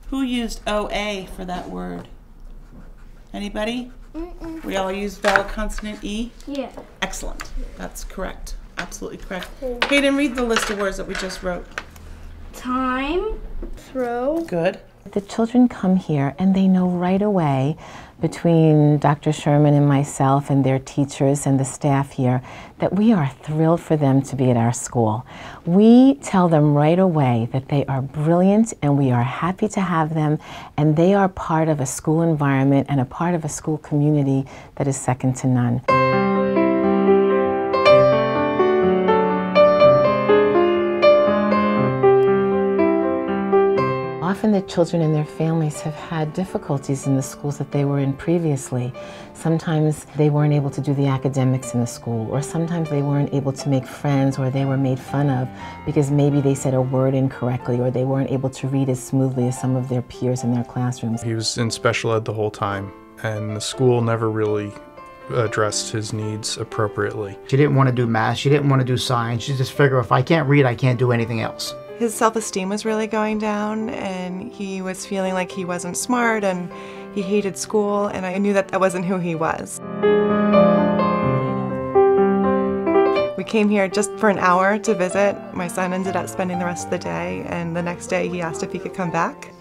Who used OA for that word? Anybody? Mm-mm. We all used vowel consonant E? Yeah. Excellent. That's correct. Absolutely correct. Hayden, read the list of words that we just wrote. Time, throw. Good. The children come here and they know right away, between Dr. Sherman and myself and their teachers and the staff here, that we are thrilled for them to be at our school. We tell them right away that they are brilliant and we are happy to have them, and they are part of a school environment and a part of a school community that is second to none. Often the children and their families have had difficulties in the schools that they were in previously. Sometimes they weren't able to do the academics in the school, or sometimes they weren't able to make friends, or they were made fun of because maybe they said a word incorrectly, or they weren't able to read as smoothly as some of their peers in their classrooms. He was in special ed the whole time, and the school never really addressed his needs appropriately. She didn't want to do math, she didn't want to do science, she just figured if I can't read, I can't do anything else. His self-esteem was really going down, and he was feeling like he wasn't smart, and he hated school, and I knew that that wasn't who he was. We came here just for an hour to visit. My son ended up spending the rest of the day, and the next day he asked if he could come back,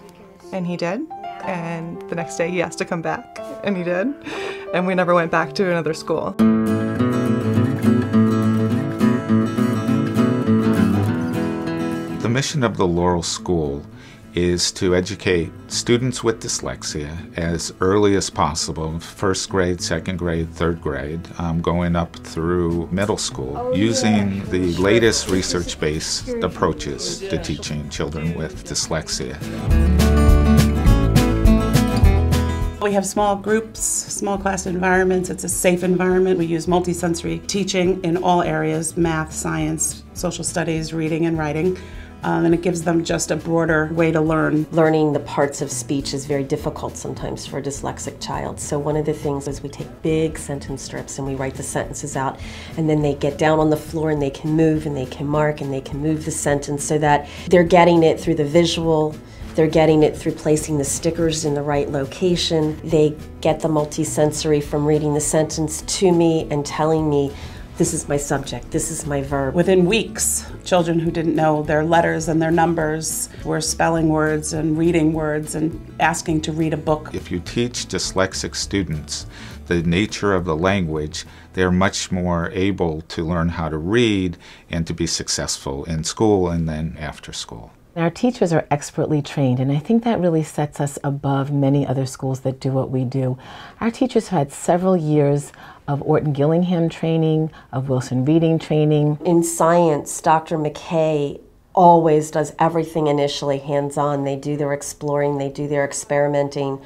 and he did. And the next day he asked to come back, and he did. And we never went back to another school. The mission of the Laurel School is to educate students with dyslexia as early as possible, first grade, second grade, third grade, going up through middle school, using the latest research-based approaches to teaching children with dyslexia. We have small groups, small class environments. It's a safe environment. We use multisensory teaching in all areas: math, science, social studies, reading and writing. And it gives them just a broader way to learn. Learning the parts of speech is very difficult sometimes for a dyslexic child. So one of the things is we take big sentence strips and we write the sentences out, and then they get down on the floor and they can move and they can mark and they can move the sentence so that they're getting it through the visual. They're getting it through placing the stickers in the right location. They get the multisensory from reading the sentence to me and telling me, this is my subject, this is my verb. Within weeks, children who didn't know their letters and their numbers were spelling words and reading words and asking to read a book. If you teach dyslexic students the nature of the language, they're much more able to learn how to read and to be successful in school and then after school. Our teachers are expertly trained, and I think that really sets us above many other schools that do what we do. Our teachers have had several years of Orton Gillingham training, of Wilson Reading training. In science, Dr. McKay always does everything initially hands-on. They do their exploring, they do their experimenting,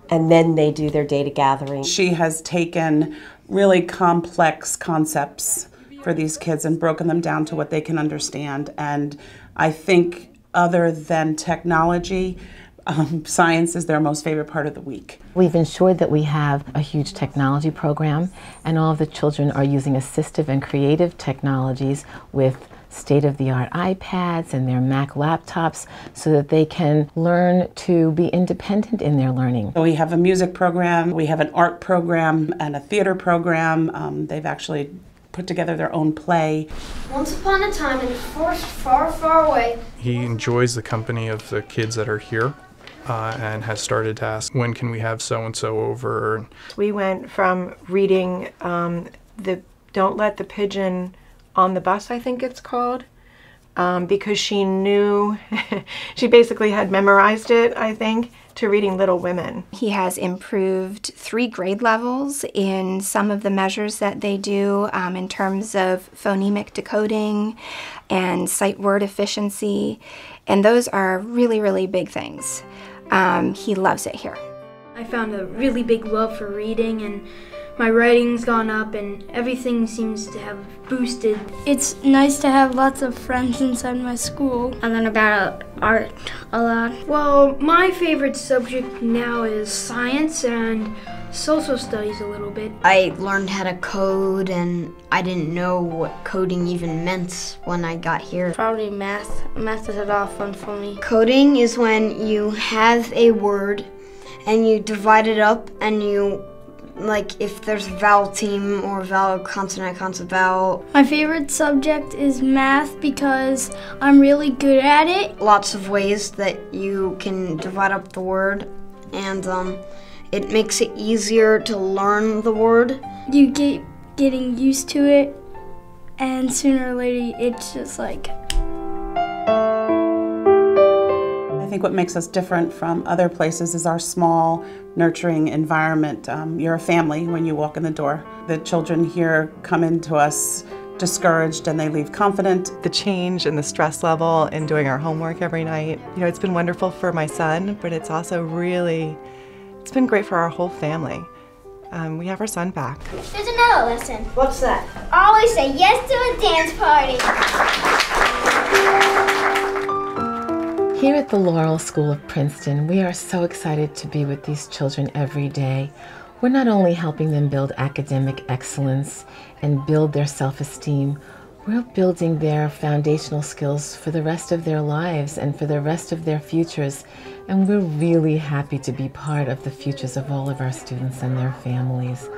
and then they do their data gathering. She has taken really complex concepts for these kids and broken them down to what they can understand. And I think other than technology, science is their most favorite part of the week. We've ensured that we have a huge technology program, and all of the children are using assistive and creative technologies with state-of-the-art iPads and their Mac laptops so that they can learn to be independent in their learning. So we have a music program, we have an art program, and a theater program. They've actually put together their own play. Once upon a time in a forest far, far away. He enjoys the company of the kids that are here and has started to ask, when can we have so-and-so over? We went from reading the Don't Let the Pigeon on the Bus, I think it's called, because she knew, she basically had memorized it, I think, to reading Little Women. He has improved 3 grade levels in some of the measures that they do in terms of phonemic decoding and sight word efficiency, and those are really, really big things. He loves it here. I found a really big love for reading, and my writing's gone up and everything seems to have boosted. It's nice to have lots of friends inside my school. I learn about art a lot. Well, my favorite subject now is science, and Social studies a little bit. I learned how to code, and I didn't know what coding even meant when I got here. Probably math. Math is a lot of fun for me. Coding is when you have a word and you divide it up, and you, like, if there's vowel team or vowel consonant vowel. My favorite subject is math because I'm really good at it. Lots of ways that you can divide up the word, and it makes it easier to learn the word. You get getting used to it, and sooner or later it's just like... I think what makes us different from other places is our small, nurturing environment. You're a family when you walk in the door. The children here come into us discouraged and they leave confident. The change in the stress level in doing our homework every night, it's been wonderful for my son, but it's also it's been great for our whole family. We have our son back. There's another lesson. What's that? Always say yes to a dance party. Here at the Laurel School of Princeton, we are so excited to be with these children every day. We're not only helping them build academic excellence and build their self-esteem, we're building their foundational skills for the rest of their lives and for the rest of their futures. And we're really happy to be part of the futures of all of our students and their families.